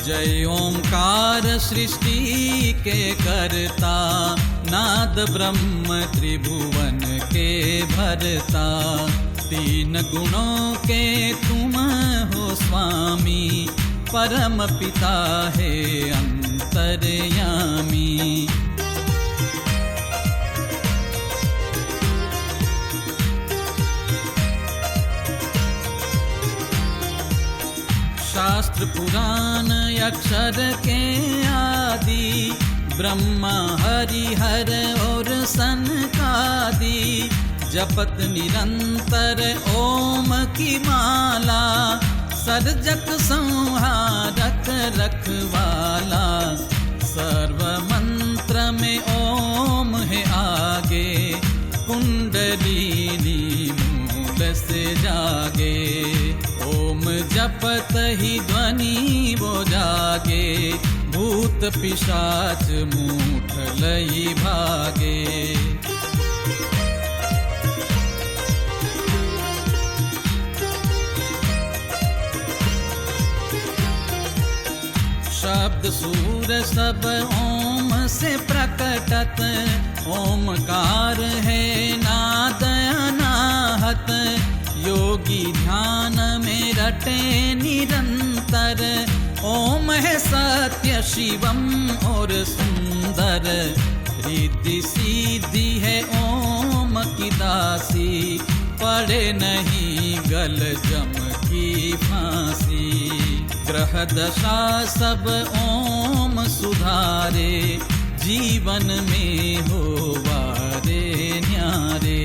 जय ओंकार सृष्टि के करता, नाद ब्रह्म त्रिभुवन के भरता। तीन गुणों के तुम हो स्वामी, परम पिता है अंतर्यामी। शास्त्र पुराण अक्षर के आदि, ब्रह्मा हरिहर और सनकादि। जपत निरंतर ओम की माला, सर्जक संहारक रखवाला। सर्व मंत्र में ओम है आगे, कुंडलिनी मूल से जागे। ओम जपत ही ध्वनि वो जागे, भूत पिशाच मूठ लई भागे। शब्द सूर सब ओम से प्रकटत, ओमकार है नाद अनाहत। योगी ध्यान में रटे निरंतर, ओम है सत्य शिवम और सुंदर। रिद्धि सीधी है ओम की दासी, पड़े नहीं गल जम की फांसी। ग्रह दशा सब ओम सुधारे, जीवन में हो वारे न्यारे।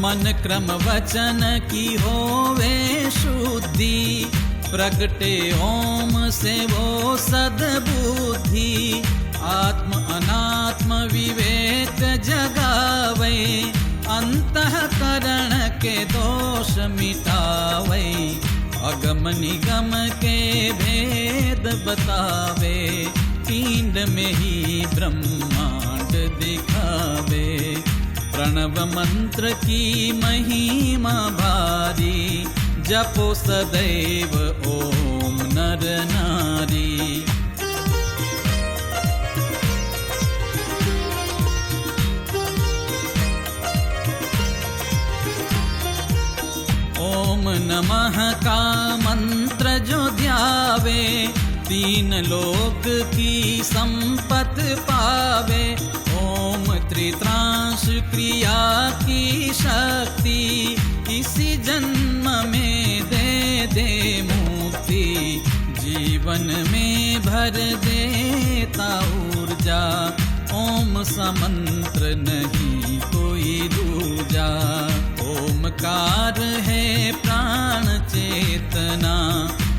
मन क्रम वचन की होवे शुद्धि, प्रगटे ओम से वो सद्बुद्धि। आत्म अनात्म विवेक जगावे, अंतःकरण के दोष मिटावे। अगम निगम के भेद बतावे, पिंड में ही ब्रह्मांड दिखावे। प्रणव मंत्र की महिमा भारी, जपो सदैव ओम नर नारी। ओम नमः का मंत्र जो ध्यावे, तीन लोक की संपत पावे। ओम त्रित्रांश क्रिया की शक्ति, इसी जन्म में दे दे मुक्ति। जीवन में भर देता ऊर्जा, ओम समंत्र नहीं कोई दूजा। ओमकार है प्राण चेतना,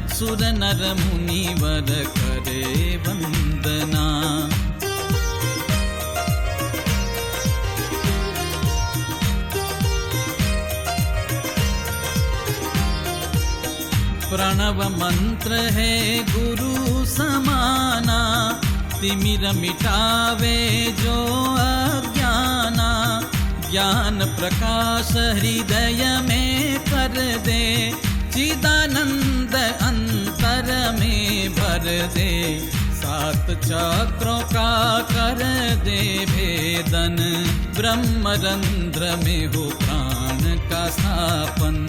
सुर नर मुनिवर करे वंदना। प्रणव मंत्र है गुरु समाना, तिमिर मिटावे जो अज्ञाना। ज्ञान प्रकाश हृदय में कर दे, चिदानंद अंतर में भर दे। सात चक्रों का कर दे भेदन, ब्रह्मरंध्र में हो प्राण का स्थापन।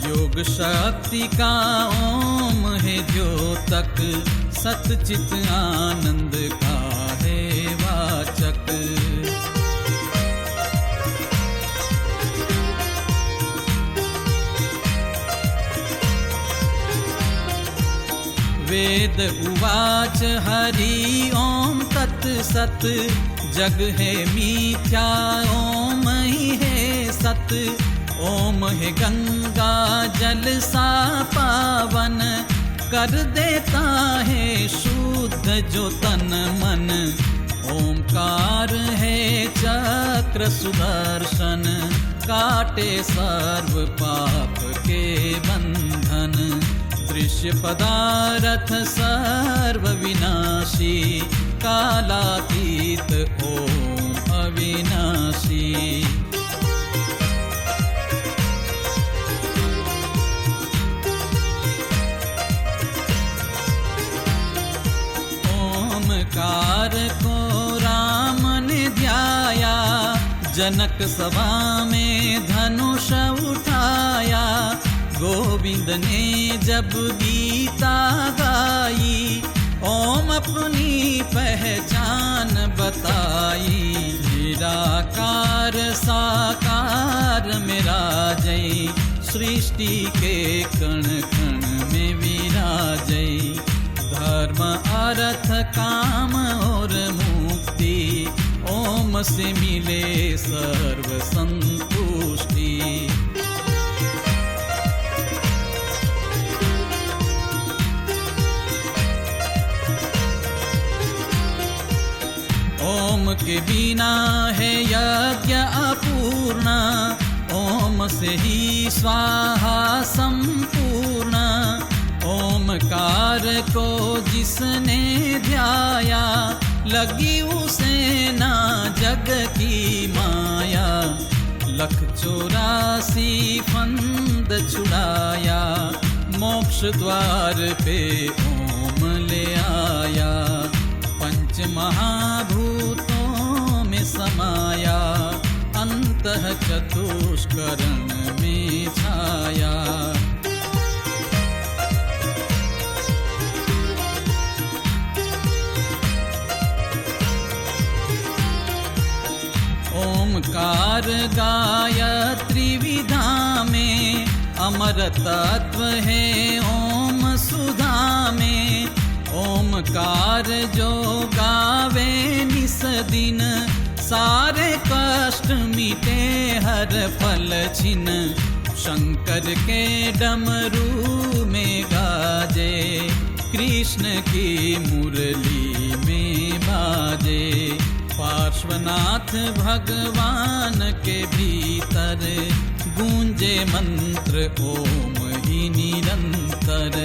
योग शक्ति का ओम है द्योतक, सतचित आनंद का है वाचक। वेद उवाच हरि ओम तत् सत। जग है मिथ्या ओम ही है सत। ओम है गंगा जल सा पावन, कर देता है शुद्ध जो तन मन। ओमकार है चक्र सुदर्शन, काटे सर्व पाप के बंधन। दृश्य पदार्थ सर्व विनाशी, कालातीत ओम अविनाशी। ओमकार को राम ने ध्याया, जनक सभा में धनुष उठाया। गोविंद ने जब गीता गाई, ओम अपनी पहचान बताई। निराकार साकार मेरा जय, सृष्टि के कण कण में विराजय। धर्म अर्थ काम और मुक्ति, ओम से मिले सर्व संतुष्टि। ओम के बिना है यज्ञ अपूर्ण, ओम से ही स्वाहा संपूर्ण। ओमकार को जिसने ध्याया, लगी उसे ना जग की माया। 184 फंद छुड़ाया, मोक्ष द्वार पे ओम ले आया। पंच महाभूतों में समाया, अंतः चतुष्करण में छाया। ओमकार गायत्री विधा में, अमर तत्व है ओम सुधा में। ओमकार जो गावे निस दिन, सारे कष्ट मिटे हर फल छिन। शंकर के डमरू में गाजे, कृष्ण की मुरली में बाजे। पार्श्वनाथ भगवान के भीतर, गूंजे मंत्र ओम ही निरंतर।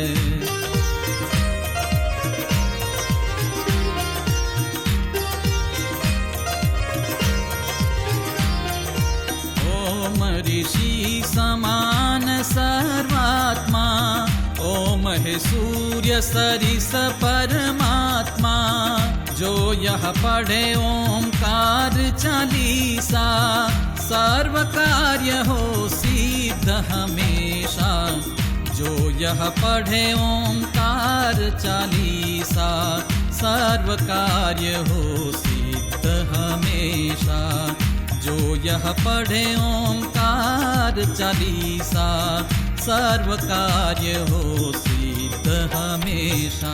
ओम ऋषि समान सर्वात्मा, ओम है सूर्य सरिस परमात्मा। जो यह पढ़े ओंकार चालीसा, सर्व कार्य हो सिद्ध हमेशा। जो यह पढ़े ओंकार चालीसा, सर्व कार्य हो सिद्ध हमेशा। जो यह पढ़े ओंकार चालीसा, सर्व कार्य हो सिद्ध हमेशा।